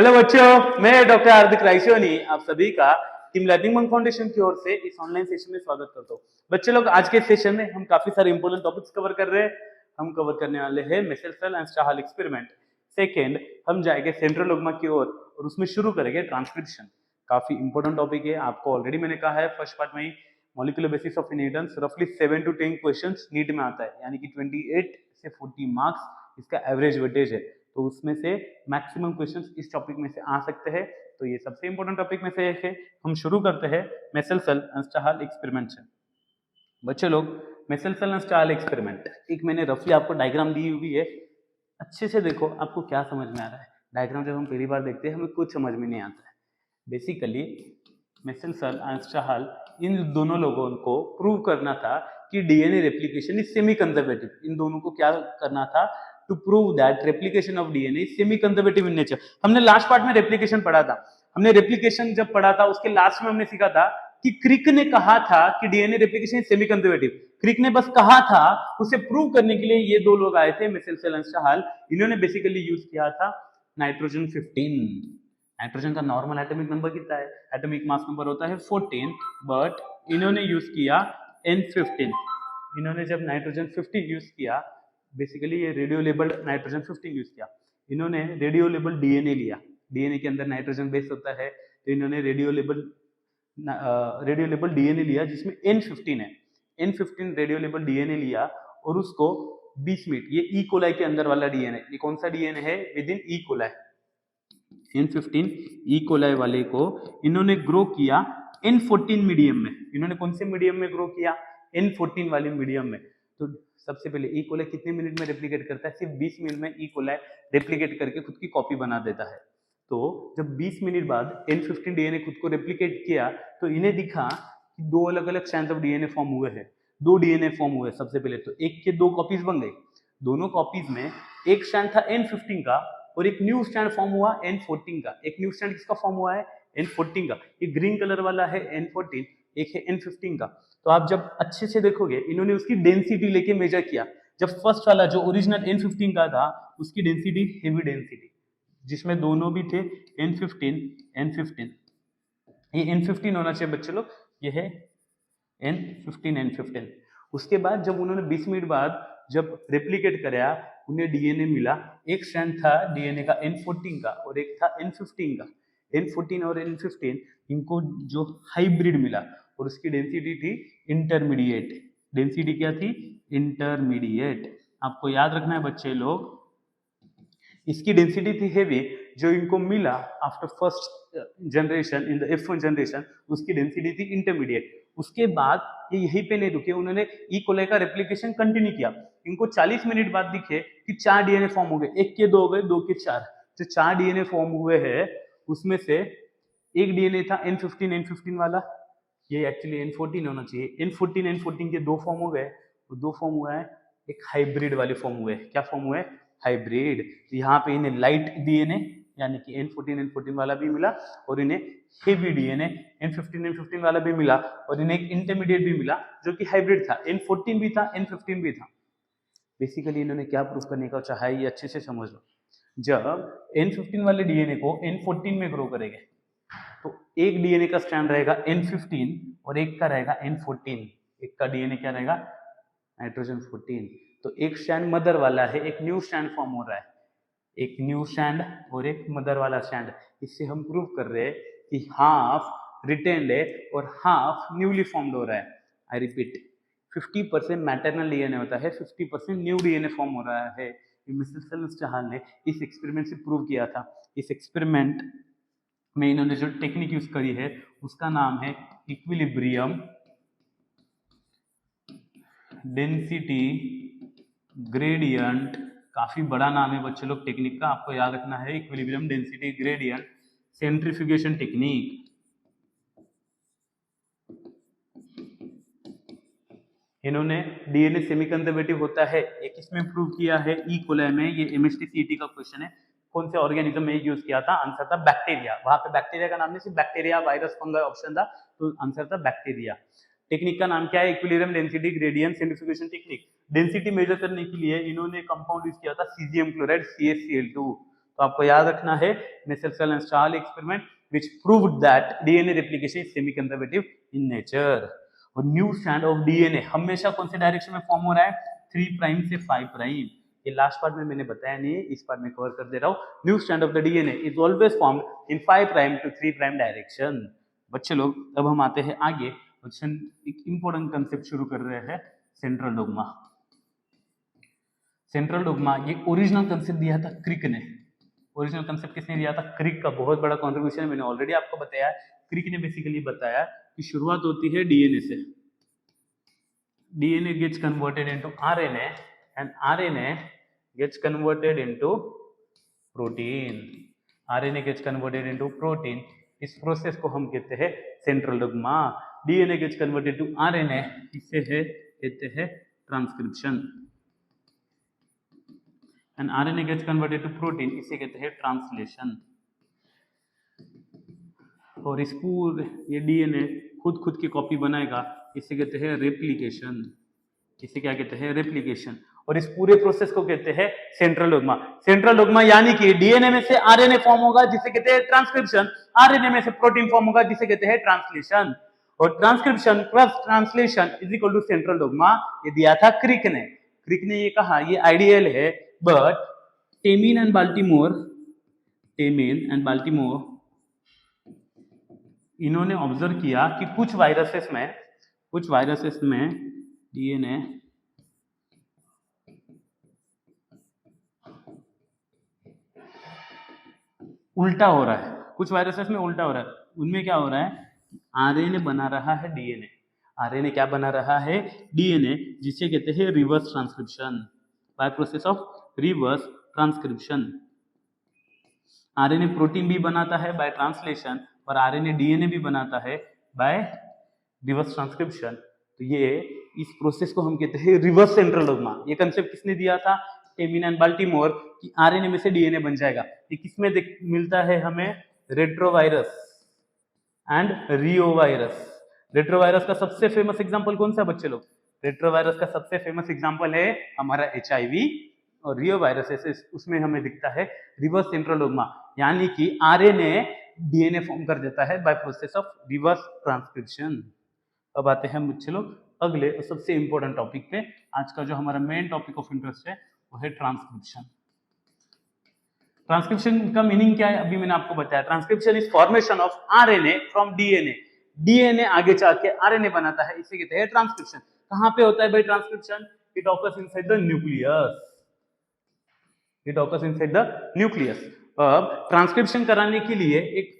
Hello बच्चों, मैं doctor हार्दिक राइसोनी आप सभी का टीम लर्निंग मंक फाउंडेशन की ओर से इस ऑनलाइन सेशन में स्वागत करता हूँ। बच्चे लोग, आज के सेशन में हम काफी सारे इंपॉर्टेंट टॉपिक्स कवर कर रहे हैं। हम कवर करने वाले हैं मेसल सेल एंड स्टाहल एक्सपेरिमेंट। सेकेंड, हम जाएंगे सेंट्रल डोग्मा की ओर और उसमें शुरू करेंगे ट्रांसक्रिप्शन। काफी इंपॉर्टेंट टॉपिक है, आपको ऑलरेडी मैंने कहा है फर्स्ट पार्ट में ही। मॉलिक्यूलर बेसिस ऑफ इनहेरिटेंस रफली 7 to 10 क्वेश्चंस नीट में आता है, यानी कि 28 से 40 मार्क्स इसका एवरेज वेटेज है। तो उसमें से मैक्सिमम क्वेश्चंस इस टॉपिक में से आ सकते हैं। तो ये सबसे इंपॉर्टेंट टॉपिक में से एक है। हम शुरू करते हैं मेसल सेल एंड स्टाहल एक्सपेरिमेंट से। बच्चे लोग, मेसल सेल एंड स्टाहल एक्सपेरिमेंट एक मैंने रफली आपको डायग्राम दी हुई है, अच्छे से देखो आपको क्या समझ में आ रहा है। डायग्राम जब हम पहली बार देखते हैं हमें कुछ समझ में नहीं आता है। Basically Meselson and Stahl, इन दोनों लोगों को प्रूव करना था कि DNA replication is semi conservative. इन दोनों को क्या करना था? To prove that replication of DNA is semi conservative in nature. हमने लास्ट पार्ट में रेप्लिकेशन पढ़ा था। हमने रेप्लिकेशन जब पढ़ा था उसके लास्ट में हमने सीखा था कि क्रिक ने कहा था कि DNA replication is semi conservative. Crick ने बस कहा था, उसे प्रूव करने के लिए ये दो लोग आए थे, मेसल सेल एंड स्टाहल। इन्होंने बेसिकली यूज किया था नाइट्रोजन 15। नाइट्रोजन का नॉर्मल एटॉमिक नंबर कितना है? एटॉमिक मास नंबर होता है 14, बट इन्होंने यूज किया N15। इन्होंने जब नाइट्रोजन 15 यूज किया, बेसिकली ये रेडियो लेबल्ड नाइट्रोजन 15 यूज किया। इन्होंने रेडियो लेबल डीएनए लिया। डीएनए के अंदर नाइट्रोजन बेस होता है, तो इन्होंने रेडियो लेबल डीएनए लिया जिसमें N15 है। N15 रेडियो लेबल डीएनए लिया और उसको 20 मिनट, ये ई कोलाई के अंदर वाला डीएनए, ये कौन सा डीएनए है? With in E coli. N15 E coli वाले को इन्होंने ग्रो किया N14 मीडियम में। इन्होंने कौन से मीडियम में ग्रो किया? N14 वाले मीडियम में। तो सबसे पहले ई कोलाई कितने मिनट में रेप्लिकेट करता है? सिर्फ 20 मिनट में ई कोलाई रेप्लिकेट करके खुद की कॉपी बना देता है। तो जब 20 मिनट बाद N15 डीएनए खुद को रेप्लिकेट किया तो इन्हें दिखा कि दो अलग अलग स्ट्रैंड ऑफ डीएनए फॉर्म हुए हैं। दो डीएनए फॉर्म हुए सबसे पहले, तो एक के दो कॉपीज बन गई। दोनों कॉपीज में एक स्ट्रैंड था N15 का और एक न्यू स्ट्रैंड फॉर्म हुआ N14 का। एक न्यू स्ट्रैंड किसका फॉर्म हुआ है? N14 का। ये ग्रीन कलर वाला है N14, एक है N15 का। तो आप जब अच्छे से देखोगे, इन्होंने उसकी डेंसिटी लेके मेजर किया। जब फर्स्ट वाला जो ओरिजिनल N15 का था, उसकी डेंसिटी हेवी डेंसिटी, जिसमें दोनों भी थे N15। ये N15 होना चाहिए बच्चे लोग, ये है N15। उसके बाद जब उन्होंने 20 मिनट बाद जब रेप्लिकेट कराया, उन्हें डीएनए मिला। एक स्ट्रैंड था डीएनए का N14 का और एक था N15 का। N14 और N15 इनको जो हाइब्रिड मिला और उसकी डेंसिटी थी इंटरमीडिएट। डेंसिटी क्या थी? इंटरमीडिएट। आपको याद रखना है बच्चे लोग, इसकी डेंसिटी थी हेवी, जो इनको मिला after first generation in the F1 generation, उसकी डेंसिटी थी इंटरमीडिएट। उसके बाद ये यहीं पे नहीं रुके, उन्होंने ई कोलाई का रेप्लिकेशन कंटिन्यू किया। इनको 40 मिनट बाद दिखे कि 4 डीएनए फॉर्म हो गए। एक के 2 हो गए, 2 के 4। जो 4 डीएनए फॉर्म हुए हैं उसमें से एक डीएनए था N15 वाला, ये एक्चुअली N14 होना चाहिए। N14 के 2 फॉर्म हो गए, तो 2 फॉर्म हुआ है, एक हाइब्रिड वाले फॉर्म हुए। क्या फॉर्म हुए? हाइब्रिड। यहाँ पे इन्हें लाइट डीएनए यानी कि N14 वाला भी मिला और इन्हें हेवी डीएनए N15 वाला भी मिला और इन्हें एक इंटरमीडिएट भी मिला जो कि हाइब्रिड था। N14 भी था, N15 भी था। बेसिकली इन्होंने क्या प्रूफ करने का चाहा है, ये अच्छे से समझ लो। जब N15 वाले डीएनए को N14 में ग्रो करेंगे तो एक डीएनए का स्ट्रैंड रहेगा N15 और एक का रहेगा N14। एक का डीएनए क्या रहेगा? नाइट्रोजन 14। तो एक स्ट्रैंड मदर वाला है, एक न्यू स्ट्रैंड फॉर्म हो रहा है, एक न्यू स्ट्रैंड और एक मदर वाला स्ट्रैंड। इससे हम प्रूव कर रहे हैं कि हाफ रिटेन्ड है और हाफ न्यूली फॉर्म्ड हो रहा है। आई रिपीट, 50% मैटरनल डीएनए होता है, 50% न्यू डीएनए फॉर्म हो रहा है। मिस्टर सेल स्टाहल ने इस एक्सपेरिमेंट से प्रूव किया था। इस एक्सपेरिमेंट में इन्होंने जो टेक्निक यूज करी है उसका नाम है इक्विलिब्रियम डेंसिटी ग्रेडियंट। काफी बड़ा नाम है बच्चे लोग टेक्निक का, आपको याद रखना है। Equilibrium density gradient centrifugation technique. इन्होंने डीएनए सेमी कंजर्वेटिव होता है, एक इसमें प्रूव किया है ई कोलाई में। ये एमएसटी सीटी का क्वेश्चन है, कौन से ऑर्गेनिज्म में यूज किया था? आंसर था बैक्टीरिया। वहां पे बैक्टीरिया का नाम नहीं, सिर्फ बैक्टीरिया, वायरस, फंगस ऑप्शन था, तो आंसर था बैक्टीरिया। टेक्निक का नाम क्या है? Equilibrium density gradient centrifugation technique. Density measure करने के लिए इन्होंने कंपाउंड यूज किया था सीजियम क्लोराइड CaCl2। तो तो आपको याद रखना है Meselson and Stahl experiment which proved that DNA replication is semi conservative in nature। और न्यू स्ट्रैंड ऑफ डीएनए हमेशा कौन से डायरेक्शन में फॉर्म हो रहा है, 3 प्राइम से 5 प्राइम। ये लास्ट पार्ट में मैंने बताया नहीं है, इस पार्ट में कवर कर दे रहा हूँ। New strand of the DNA is always formed in 5 prime to 3 prime direction. बच्चे लोग अब हम आते हैं आगे, एक इंपॉर्टेंट कंसेप्ट शुरू कर रहे हैं, सेंट्रल डोग्मा। सेंट्रल डोग्मा ये ओरिजिनल कंसेप्ट दिया था क्रिक ने। ओरिजिनल कंसेप्ट किसने दिया था, क्रिक का बहुत बड़ा कंट्रीब्यूशन है, मैंने ऑलरेडी आपको बताया। क्रिक ने बेसिकली बताया कि शुरुआत होती है डीएनए से, DNA gets converted into RNA and RNA gets converted into protein, RNA gets converted into protein. इस प्रोसेस को हम कहते हैं central dogma. DNA gets converted to RNA, इसे है कहते हैं transcription, and RNA gets converted to protein, इसे कहते हैं ट्रांसलेशन। और इस पूरे ये डीएनए खुद की कॉपी बनाएगा, इसे कहते हैं रेप्लिकेशन, इसे क्या कहते हैं, रेप्लिकेशन। और इस पूरे प्रोसेस को कहते हैं सेंट्रल डोग्मा। सेंट्रल डोग्मा यानी कि डीएनए में से आरएनए फॉर्म होगा जिसे कहते हैं ट्रांसक्रिप्शन, आरएनए में से प्रोटीन फॉर्म होगा जिसे कहते हैं ट्रांसलेशन, और transcription plus translation is equal to central dogma. ये दिया था क्रिक ने। क्रिक ने ये कहा ये आइडियल है, बट टेमिन एंड बाल्टीमोर इन्होंने ऑब्जर्व किया कि कुछ वायरसेस में डीएनए उल्टा हो रहा है, कुछ वायरसेस में उल्टा हो रहा है। उनमें क्या हो रहा है, आरएनए बना रहा है डीएनए, आरएनए क्या बना रहा है, डीएनए, जिसे कहते हैं reverse transcription, by process of reverse transcription. RNA protein भी बनाता है बाय ट्रांसलेशन, और आरएनए डीएनए भी बनाता है बाय रिवर्स ट्रांसक्रिप्शन। तो ये इस प्रोसेस को हम कहते हैं रिवर्स सेंट्रल डोग्मा। ये कंसेप्ट किसने दिया था, टेमिन एंड बाल्टीमोर, कि आरएनए में से डीएनए बन जाएगा। ये किसमें मिलता है हमें, रेट्रोवायरस एंड रियोवायरस। रेट्रोवायरस का सबसे फेमस एग्जांपल कौन सा बच्चे लोग, रेट्रोवायरस का सबसे फेमस एग्जांपल है हमारा एचआईवी, और रियोवायरस उसमें हमें दिखता है रिवर्स सेंट्रल डोग्मा, यानी कि आरएनए डीएनए फॉर्म कर देता है by process of reverse transcription. अब आते हैं बच्चे लोग अगले और सबसे इंपॉर्टेंट टॉपिक पे। आज का जो हमारा मेन टॉपिक ऑफ इंटरेस्ट है वो है ट्रांसक्रिप्शन। ट्रांसक्रिप्शन का मीनिंग क्या है, अभी मैंने आपको बताया। Transcription is formation of RNA from DNA. DNA आगे जाके आरएनए बनाता है, इसे कहते हैं ट्रांसक्रिप्शन। कहां पे होता है भाई transcription, it occurs inside the nucleus, it occurs inside the nucleus. अब ट्रांसक्रिप्शन कराने के लिए एक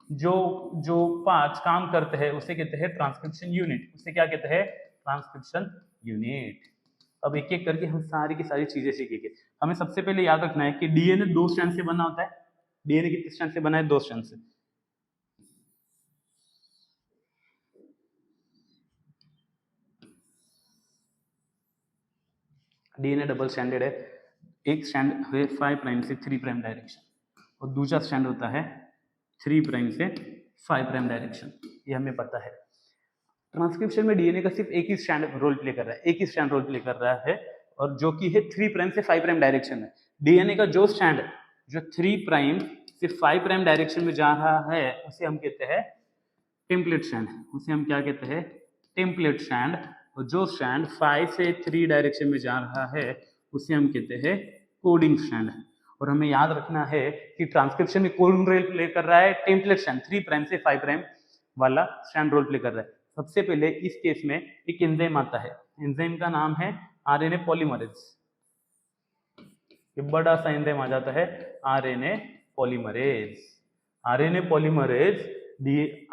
जो पार्ट्स काम करते हैं उसे कहते हैं ट्रांसक्रिप्शन यूनिट, उसे क्या कहते हैं, ट्रांसक्रिप्शन यूनिट। अब एक एक करके हम सारी की सारी चीजें सीखेंगे। हमें सबसे पहले याद रखना है कि डीएनए 2 स्ट्रैंड से बना होता है। डीएनए कितने स्ट्रैंड से बना है, 2 स्ट्रैंड से। डीएनए डबल स्ट्रैंडेड है, एक स्ट्रैंड है 5 प्राइम से 3 प्राइम डायरेक्शन, और दूसरा स्ट्रैंड होता है 3 प्राइम से 5 प्राइम डायरेक्शन, ये हमें पता है। ट्रांसक्रिप्शन में डीएनए का सिर्फ एक ही स्ट्रैंड रोल प्ले कर रहा है, एक ही स्ट्रैंड रोल प्ले कर रहा है, और जो कि है 3 प्राइम से 5 प्राइम डायरेक्शन में। डीएनए का जो स्ट्रैंड जो 3 प्राइम से 5 प्राइम डायरेक्शन में जा रहा है उसे हम कहते हैं टेम्पलेट स्ट्रैंड, उसे हम क्या कहते हैं, टेम्पलेट स्ट्रैंड। और जो स्ट्रैंड 5 से 3 डायरेक्शन में जा रहा है उसे हम कहते हैं कोडिंग स्ट्रैंड। और हमें याद रखना है कि ट्रांसक्रिप्शन में कौन रोल प्ले कर रहा है, टेम्पलेट स्ट्रैंड, 3 प्राइम से 5 प्राइम वाला स्ट्रैंड रोल प्ले कर रहा है। सबसे पहले इस केस में एक एंजाइम आता है, एंजाइम का नाम है आरएनए पॉलीमरेज। ये बड़ा सा एंजाइम आ जाता है आरएनए पॉलीमरेज। आरएनए पॉलीमरेज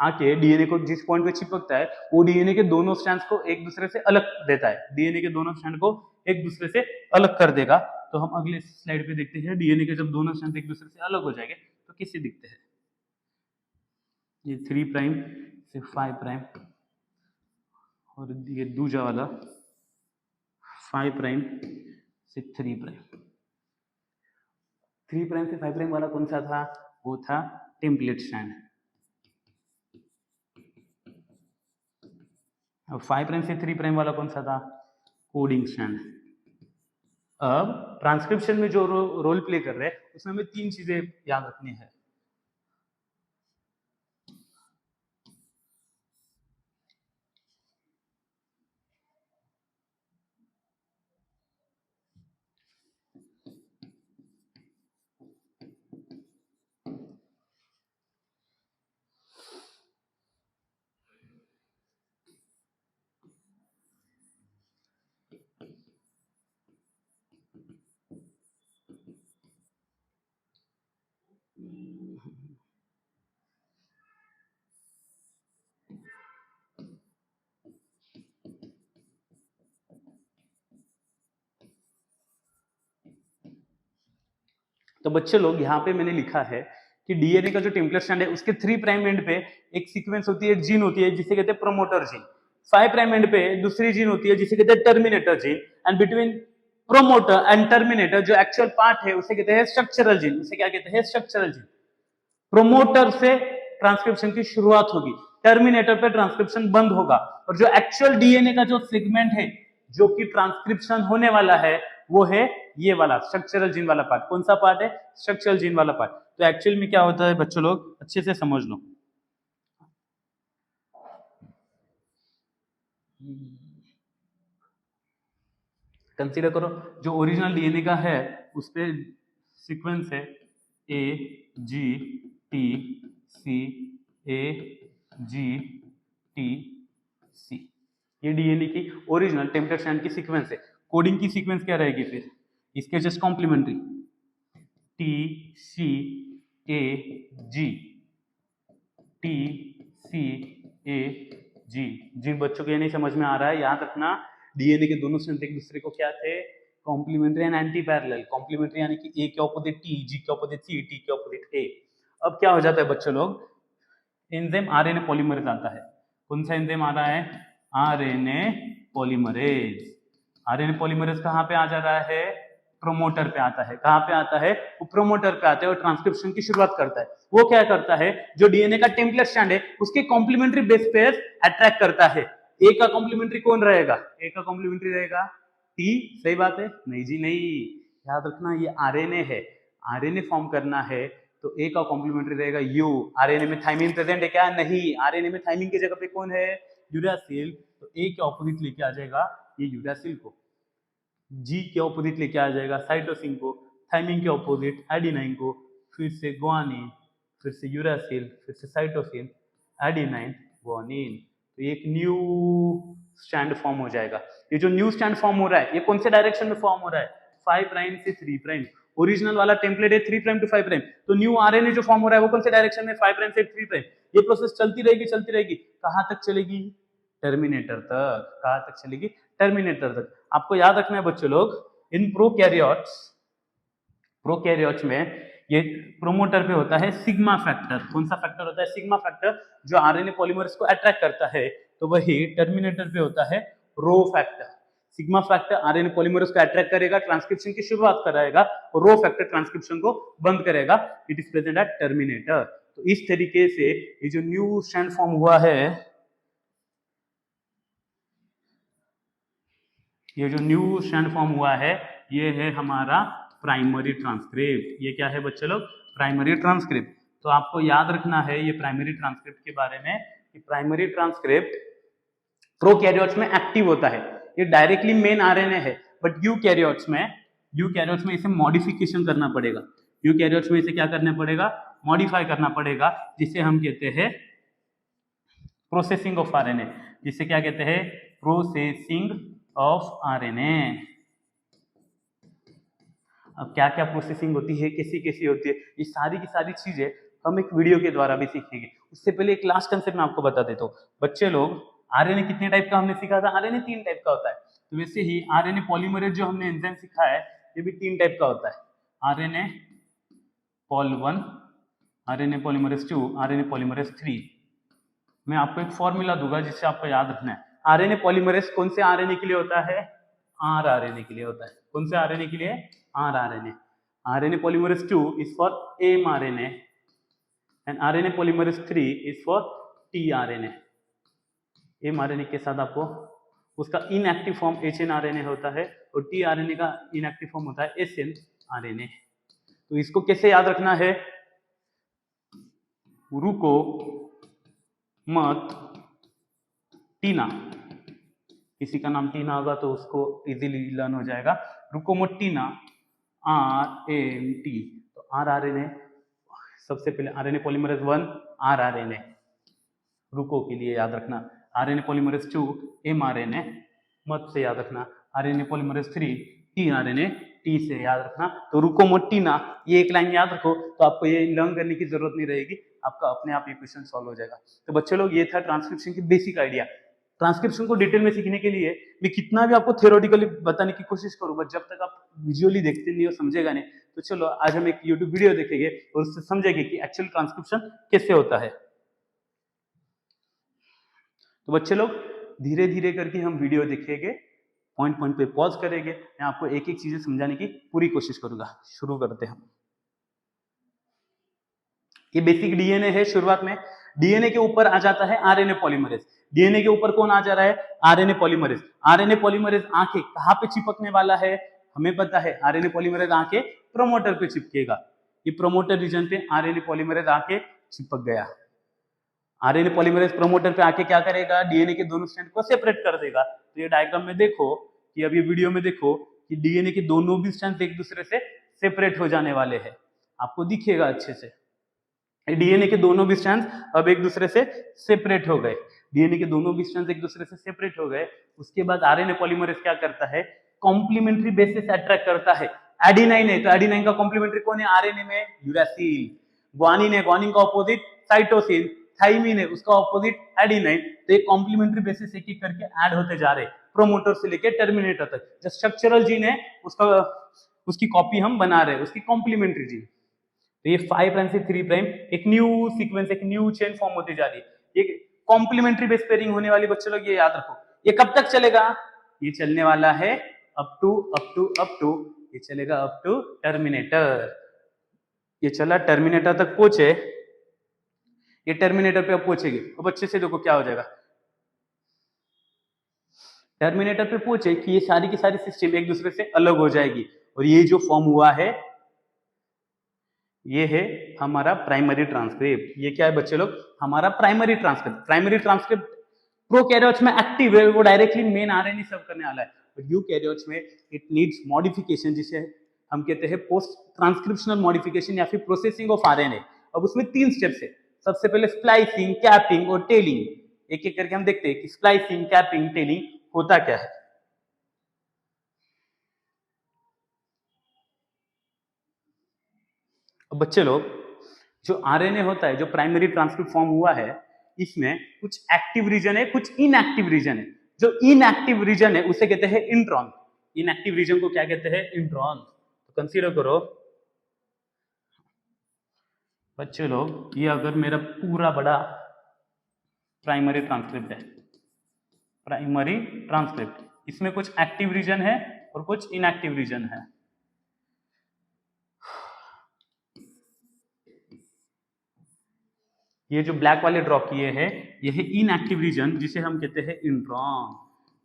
आके डीएनए को जिस पॉइंट पे चिपकता है वो डीएनए के दोनों स्ट्रैंड्स को एक दूसरे से अलग देता है, डीएनए के दोनों स्ट्रैंड को एक दूसरे से अलग कर देगा। तो हम अगले स्लाइड पे देखते हैं डीएनए के जब दोनों स्ट्रैंड एक दूसरे से अलग हो जाएंगे तो कैसे दिखते हैं। ये 3 प्राइम से 5 प्राइम, और ये दूसरा वाला 5 प्राइम से 3 प्राइम। 3 प्राइम से 5 प्राइम वाला कौन सा था, वो था टेम्पलेट स्ट्रैंड। अब 5 प्राइम से 3 प्राइम वाला कौन सा था, कोडिंग स्ट्रैंड। अब ट्रांसक्रिप्शन में जो रोल प्ले कर रहे हैं उसमें हमें 3 चीजें याद रखनी है। तो बच्चे लोग यहाँ पे मैंने लिखा है कि डीएनए का जो टेम्पलेट स्ट्रैंड है उसके 3 प्राइम एंड पे एक सीक्वेंस होती है, एक जीन होती है जिसे कहते हैं प्रोमोटर जीन। 5 प्राइम एंड पे दूसरी जीन होती है जिसे कहते हैं terminator gene. And between promoter and terminator जो एक्चुअल पार्ट है उसे कहते हैं स्ट्रक्चरल जीन। उसे क्या कहते हैं? Structural gene. प्रोमोटर से ट्रांसक्रिप्शन की शुरुआत होगी, टर्मिनेटर पे ट्रांसक्रिप्शन बंद होगा, और जो एक्चुअल डीएनए का जो सेगमेंट है जो कि ट्रांसक्रिप्शन होने वाला है वो है ये वाला स्ट्रक्चरल जीन वाला पार्ट। कौन सा पार्ट है? स्ट्रक्चरल जीन वाला पार्ट। तो एक्चुअल में क्या होता है बच्चों लोग अच्छे से समझ लो। कंसीडर करो जो ओरिजिनल डीएनए का है उस पे सीक्वेंस है ए जी टी सी, ए जी टी सी। ये डीएनए की ओरिजिनल टेम्पलेट स्ट्रैंड की सीक्वेंस है। कोडिंग की सीक्वेंस क्या रहेगी फिर? इसके जस्ट कॉम्प्लीमेंट्री टी सी ए जी, टी सी ए जी। जिन बच्चों को ये नहीं समझ में आ रहा है याद रखना, डीएनए के दोनों स्ट्रैंड एक दूसरे को क्या थे? Complementary and anti parallel. Complementary यानी कि ए के ऑपोजिट टी, जी के ऑपोजिट सी, टी के ऑपोजिट ए। अब क्या हो जाता है बच्चों लोग? एंजाइम आरएनए पॉलीमरेज आता है। कौन सा एंजाइम आ रहा है? RNA polymerase. आरएनए पॉलीमरेज कहाँ पे आ जा रहा है? प्रोमोटर पे आता है। कहाँ पे आता है? वो प्रोमोटर पे आता है और ट्रांसक्रिप्शन की शुरुआत करता है। वो क्या करता है? जो डीएनए का टेम्पलेट स्ट्रैंड है उसके कॉम्प्लीमेंट्री बेस पेयर अट्रैक्ट करता है। ए का कॉम्प्लीमेंट्री कौन रहेगा? ए का कॉम्प्लीमेंट्री रहेगा टी। सही बात है? नहीं जी नहीं, याद रखना ये आरएनए है। आरएनए फॉर्म करना है तो ए का कॉम्प्लीमेंट्री रहेगा यू। आरएनए में थाइमिन प्रेजेंट है क्या? नहीं। आरएनए में थाइमिन की जगह पे कौन है? यूरासिल। तो ए के ऑपोजिट लेके आ जाएगा ये यूरासिल को, जी के ऑपोजिट लेके आ जाएगा साइटोसिन को, थाइमिन के ऑपोजिट एडेनाइन को, फिर से ग्वानिन, फिर से यूरासिल, फिर से साइटोसिन, एडेनाइन, ग्वानिन। तो एक न्यू स्टैंड फॉर्म हो जाएगा। ये जो न्यू स्टैंड फॉर्म हो रहा है ये कौन से डायरेक्शन में फॉर्म हो रहा है? 5 प्राइम से 3 प्राइम। ओरिजिनल वाला टेम्पलेट है 3 प्राइम टू 5 प्राइम। तो न्यू आरएनए जो फॉर्म हो रहा है वो कौन से डायरेक्शन में? 5 प्राइम से 3 प्राइम। ये प्रोसेस चलती रहेगी चलती रहेगी। कहां तक चलेगी? टर्मिनेटर तक। कहां तक चलेगी? टर्मिनेटर तक। आपको याद रखना है बच्चों लोग, इन प्रोकैरियोट्स में ये प्रोमोटर पे होता है सिग्मा फैक्टर। कौन सा फैक्टर होता है? सिग्मा फैक्टर, जो आरएनए पॉलीमरेज को अट्रैक्ट करता है। तो वही टर्मिनेटर पे होता है rho factor. Sigma factor RNA polymerase को अट्रैक्ट करेगा, ट्रांसक्रिप्शन की शुरुआत कराएगा, और रो फैक्टर ट्रांसक्रिप्शन को बंद करेगा। It is present at terminator. तो इस तरीके से ये जो न्यू स्ट्रैंड फॉर्म हुआ है, ये जो न्यू स्ट्रैंड फॉर्म हुआ है ये है हमारा प्राइमरी ट्रांसक्रिप्ट। ये क्या है बच्चे लोग? Primary transcript. तो आपको याद रखना है ये प्राइमरी ट्रांसक्रिप्ट के बारे में कि प्राइमरी ट्रांसक्रिप्ट प्रोकैरियोट्स में एक्टिव होता है। ये डायरेक्टली मेन आरएनए है, बट यूकैरियोट्स में इसे मॉडिफिकेशन करना पड़ेगा। यूकैरियोट्स में इसे क्या करना पड़ेगा? मॉडिफाई करना पड़ेगा, जिसे हम कहते हैं प्रोसेसिंग ऑफ आरएनए। जिसे क्या कहते हैं? Processing of RNA. अब क्या क्या प्रोसेसिंग होती है, कैसी कैसी होती है, ये सारी की सारी चीजें हम एक वीडियो के द्वारा भी सीखेंगे। उससे पहले एक लास्ट कंसेप्ट मैं आपको बता देता हूँ। बच्चे लोग, आरएनए कितने टाइप का हमने सीखा था? आरएनए 3 टाइप का होता है। तो वैसे ही आरएनए पॉलीमरेज जो हमने एंजाइम सीखा है ये भी 3 टाइप का होता है। RNA pol 1, RNA polymerase 2, RNA polymerase 3। मैं आपको एक फॉर्मूला दूंगा जिससे आपको याद रखना है। आरएनए पॉलीमरेज कौन से आरएनए के लिए होता है? आर आरएनए के लिए होता है। कौन से आरएनए के लिए? R RNA. RNA polymerase 2 is for m RNA and RNA polymerase 3 is for t RNA. M RNA के साथ आपको उसका इनएक्टिव फॉर्म एचएन आरएनए होता है, और tRNA का इनएक्टिव फॉर्म होता है snRNA। तो इसको कैसे याद रखना है, रुको मत टीना, किसी का नाम टीना होगा तो उसको इजीली लर्न हो जाएगा, रुको मत टीना RMT। तो rRNA, सबसे पहले RNA पॉलीमरेज 1 rRNA, रुको के लिए याद रखना, RNA पॉलीमरेज 2 mRNA, मत से याद रखना, RNA पॉलीमरेज 3 tRNA, टी से याद रखना। तो रुको मत टीना, ये एक लाइन याद रखो तो आपको ये लर्न करने की जरूरत नहीं रहेगी, आपका अपने आप ये क्वेश्चन सॉल्व हो जाएगा। तो बच्चे लोग ये था ट्रांसक्रिप्शन की बेसिक आइडिया। ट्रांसक्रिप्शन को डिटेल में सीखने के लिए मैं कितना भी आपको थियोरेटिकली बताने की कोशिश करूँ, बट जब तक आप विजुअली देखते नहीं हो समझेगा नहीं। तो चलो आज हम एक यूट्यूब वीडियो देखेंगे और उससे समझेंगे कि एक्चुअल ट्रांसक्रिप्शन कैसे होता है। तो बच्चे लोग धीरे धीरे करके हम वीडियो देखेंगे, पॉइंट पॉइंट पे पॉज करेंगे, मैं आपको एक एक चीजें समझाने की पूरी कोशिश करूंगा। शुरू करते हैं। ये बेसिक डीएनए है। शुरुआत में डीएनए के ऊपर आ जाता है आरएनए पॉलीमरेज। डीएनए के ऊपर कौन आ जा रहा है, आरएनए पॉलीमरेज। आरएनए पॉलीमरेज आके कहां पे चिपकने वाला है, हमें पता है आरएनए पॉलीमरेज आके प्रोमोटर पे चिपकेगा। ये प्रोमोटर रीजन पे आरएनए पॉलीमरेज आके चिपक गया। आरएनए पॉलीमरेज प्रोमोटर पे आके क्या करेगा, डीएनए के दोनों स्ट्रैंड को सेपरेट कर देगा। तो ये डायग्राम में देखो कि अब ये वीडियो में देखो कि डीएनए के दोनों भी स्ट्रैंड एक दूसरे से सेपरेट हो जाने वाले हैं, आपको दिखेगा अच्छे से। डीएनए के दोनों भी स्ट्रैंड अब एक दूसरे से सेपरेट हो गए। डीएनए के दोनों भी स्ट्रैंड एक दूसरे से सेपरेट हो गए। उसके बाद आरएनए पॉलीमरेज क्या करता है, कॉम्प्लीमेंट्री बेस से अट्रैक्ट करता है। एडेनाइन है तो एडेनाइन का कॉम्प्लीमेंट्री कौन है, आरएनए में यूरासिल। ग्वानिन है, ग्वानिन का ऑपोजिट साइटोसिन। थाइमिन है, उसका ऑपोजिट एडेनाइन। तो एक कॉम्प्लीमेंट्री बेसिस एक एक करके ऐड होते जा रहे, प्रोमोटर से लेके टर्मिनेटर तक। जो स्ट्रक्चरल जीन है उसका उसकी कॉपी हम बना रहे हैं, उसकी कॉम्प्लीमेंट्री जीन। तो ये 5 प्राइम से 3 प्राइम एक न्यू सीक्वेंस, एक न्यू चेन फॉर्म होती जा रही है। ये कॉम्प्लीमेंट्री बेस पेयरिंग होने वाली, बच्चों लोग ये याद रखो। ये कब तक चलेगा, ये चलने वाला है अप टू ये चलेगा अप टू टर्मिनेटर। ये चला टर्मिनेटर तक पहुंचे, ये टर्मिनेटर पे अब पहुंचेगी। अब अच्छे से देखो क्या हो जाएगा, टर्मिनेटर पे पहुंचे कि ये सारी की सारी सिस्टम एक दूसरे से अलग हो जाएगी। और ये जो फॉर्म हुआ है ये है हमारा प्राइमरी ट्रांसक्रिप्ट। ये क्या है बच्चे लोग, हमारा primary transcript. Primary transcript prokaryotes में एक्टिव है, वो डायरेक्टली मेन आरएनए सर्व करने वाला है। बट यूकैरियोट्स में इट नीड्स मॉडिफिकेशन, जिसे हम कहते हैं पोस्ट ट्रांसक्रिप्शनल मॉडिफिकेशन या फिर प्रोसेसिंग ऑफ आरएनए। अब उसमें 3 स्टेप्स है। सबसे पहले स्प्लाइसिंग, कैपिंग और टेलिंग। एक एक करके हम देखते हैं कि स्प्लाइसिंग, कैपिंग, टेलिंग होता क्या है। अब बच्चे लोग जो आरएनए होता है, जो प्राइमरी ट्रांसक्रिप्ट फॉर्म हुआ है, इसमें कुछ एक्टिव रीजन है, कुछ इनएक्टिव रीजन है। जो इनएक्टिव रीजन है उसे कहते हैं इंट्रॉन। इनएक्टिव रीजन को क्या कहते हैं, इंट्रॉन। तो कंसीडर करो बच्चे लोग, ये अगर मेरा पूरा बड़ा प्राइमरी ट्रांसक्रिप्ट है, प्राइमरी ट्रांसक्रिप्ट, इसमें कुछ एक्टिव रीजन है और कुछ इनएक्टिव रीजन है। ये जो ब्लैक वाले ड्रॉ किए हैं ये है इनएक्टिव रीजन, जिसे हम कहते हैं intron.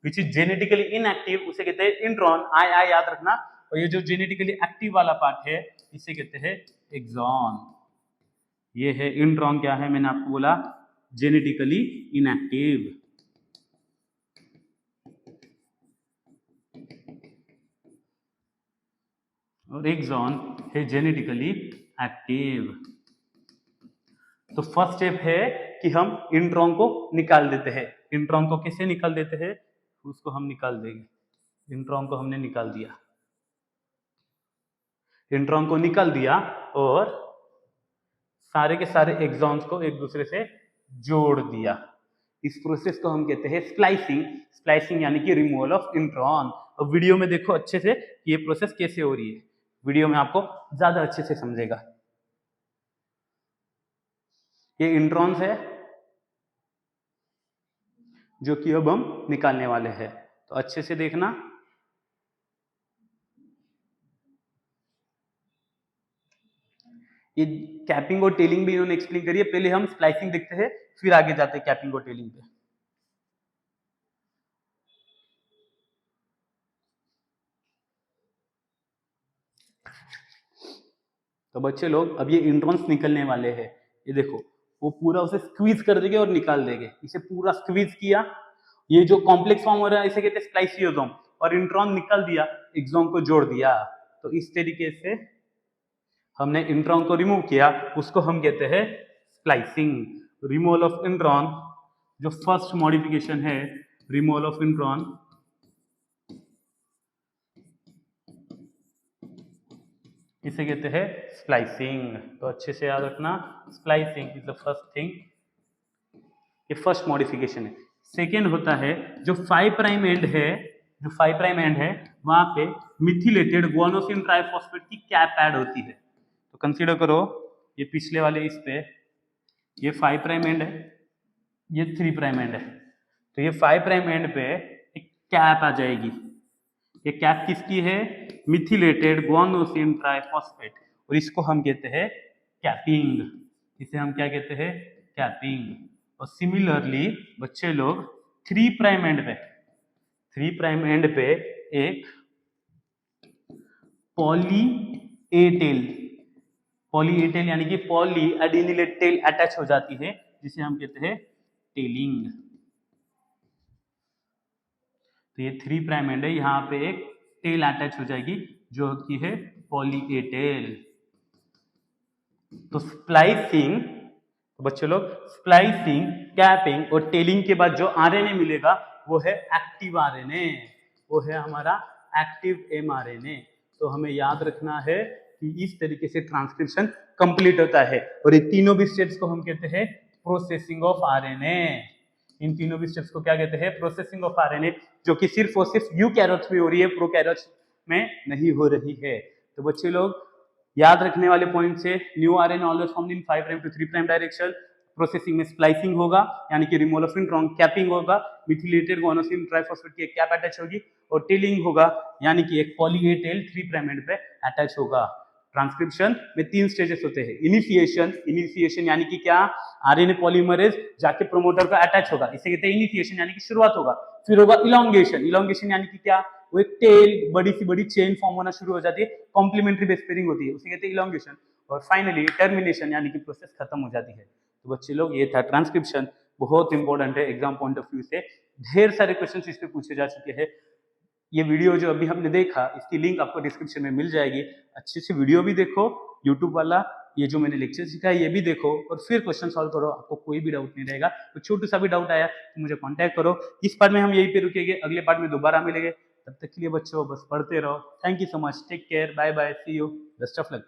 Which is genetically inactive, उसे कहते हैं इंट्रॉन। आई याद रखना। और ये जो जेनेटिकली एक्टिव वाला पार्ट है इसे कहते हैं एक्सॉन। ये है इंट्रॉन, क्या है मैंने आपको बोला, जेनेटिकली इनएक्टिव। और एक्सॉन है जेनेटिकली एक्टिव। तो फर्स्ट स्टेप है कि हम इंट्रॉन को निकाल देते हैं। इंट्रॉन को कैसे निकाल देते हैं, उसको हम निकाल देंगे। इंट्रॉन को हमने निकाल दिया, इंट्रॉन को निकाल दिया और सारे के सारे एक्सॉन्स को एक दूसरे से जोड़ दिया। इस प्रोसेस को हम कहते हैं स्प्लाइसिंग। स्प्लाइसिंग यानी कि रिमूवल ऑफ इंट्रॉन। अब वीडियो में देखो अच्छे से ये प्रोसेस कैसे हो रही है, वीडियो में आपको ज्यादा अच्छे से समझेगा। ये इंट्रॉन्स है जो कि अब हम निकालने वाले हैं, तो अच्छे से देखना। ये कैपिंग और टेलिंग भी इन्होंने एक्सप्लेन करी है। पहले हम स्प्लाइसिंग देखते हैं, फिर आगे जाते हैं कैपिंग और टेलिंग पे। तो बच्चे लोग अब ये इंट्रॉन्स निकलने वाले हैं, ये देखो वो पूरा उसे स्क्वीज कर देंगे और निकाल देंगे। इसे पूरा स्क्वीज किया, ये जो कॉम्प्लेक्स फॉर्म हो रहा है इसे कहते हैं स्प्लाइसियोसोम, और इंट्रॉन निकाल दिया, एक्सोम को जोड़ दिया। तो इस तरीके से हमने इंट्रॉन को रिमूव किया, उसको हम कहते हैं स्प्लाइसिंग। रिमूवल ऑफ इंट्रॉन, जो फर्स्ट मॉडिफिकेशन है रिमूवल ऑफ इंट्रॉन, इसे कहते हैं स्प्लाइसिंग। तो अच्छे से याद रखना, splicing is the first thing, ये फर्स्ट मॉडिफिकेशन है। सेकेंड होता है जो 5 प्राइम एंड है, जो 5 प्राइम एंड है वहां पे मिथिलेटेड गुआनोसिन ट्राइफॉस्फेट की कैप ऐड होती है। तो कंसीडर करो ये पिछले वाले इस पे ये 5 प्राइम एंड है, ये 3 प्राइम एंड है, तो ये 5 प्राइम एंड पे एक कैप आ जाएगी। ये कैप किसकी है? मिथिलेटेड गुआनोसिन ट्राइफॉस्फेट, और इसको हम कहते हैं कैपिंग। इसे हम क्या कहते हैं? कैपिंग। और सिमिलरली बच्चे लोग 3 प्राइम एंड पे, 3 प्राइम एंड पे एक poly A tail, poly A tail यानी कि पॉली एडिनिलेट टेल अटैच हो जाती है, जिसे हम कहते हैं टेलिंग। तो ये 3 प्राइम एंड है, यहाँ पे एक टेल अटैच हो जाएगी जो कि है पॉली ए टेल। तो स्प्लाइसिंग, तो बच्चे लोग स्प्लाइसिंग, कैपिंग और टेलिंग के बाद जो आरएनए मिलेगा वो है एक्टिव आरएनए, वो है हमारा एक्टिव एमआरएनए। तो हमें याद रखना है कि इस तरीके से ट्रांसक्रिप्शन कंप्लीट होता है, और ये तीनों भी स्टेप्स को हम कहते हैं प्रोसेसिंग ऑफ आरएनए। इन तीनों भी स्टेप्स को क्या कहते हैं? प्रोसेसिंग ऑफ आरएनए, जो कि सिर्फ और सिर्फ यूकैरियोट्स में हो रही है, प्रोकैरियोट्स में नहीं हो रही है। तो बच्चे लोग याद रखने वाले पॉइंट से, new RNA always found in 5 prime to 3 prime direction, processing में स्प्लाइसिंग होगा यानी कि रिमूवल ऑफ इंट्रॉन, कैपिंग होगा, मिथिलेटेड गुआनोसिन ट्राइफॉस्फेट की एक कैप अटैच होगी, और टेलिंग होगा यानी कि एक poly A tail 3 prime end पे अटैच होगा। ट्रांसक्रिप्शन में 3 स्टेजेस होते हैं। इनिशिएशन, इनिशिएशन यानी कि क्या? आरएनए पॉलीमरेज जाके प्रोमोटर का अटैच होगा, इसे कहते हैं इनिशिएशन यानी कि शुरुआत होगा। फिर होगा इलोंगेशन, इलोंगेशन यानी कि क्या? वो एक टेल बड़ी सी बड़ी चेन फॉर्म होना शुरू हो जाती है, कॉम्प्लीमेंट्री बेस पेयरिंग होती है, उसे कहते हैं इलोंगेशन। और फाइनली टर्मिनेशन यानी कि प्रोसेस खत्म हो जाती है। तो बच्चे लोग ये था ट्रांसक्रिप्शन, बहुत इंपॉर्टेंट है एग्जाम पॉइंट ऑफ व्यू से, ढेर सारे क्वेश्चन इस पे पूछे जा चुके हैं। ये वीडियो जो अभी हमने देखा इसकी लिंक आपको डिस्क्रिप्शन में मिल जाएगी, अच्छे से वीडियो भी देखो, यूट्यूब वाला ये जो मैंने लेक्चर सिखाया ये भी देखो, और फिर क्वेश्चन सॉल्व करो, आपको कोई भी डाउट नहीं रहेगा। तो छोटू सा भी डाउट आया तो मुझे कांटेक्ट करो। इस पार्ट में हम यहीं पे रुकेंगे, अगले पार्ट में दोबारा मिलेंगे, तब तक के लिए बच्चों बस पढ़ते रहो। Thank you so much, take care, bye bye, see you, best of luck.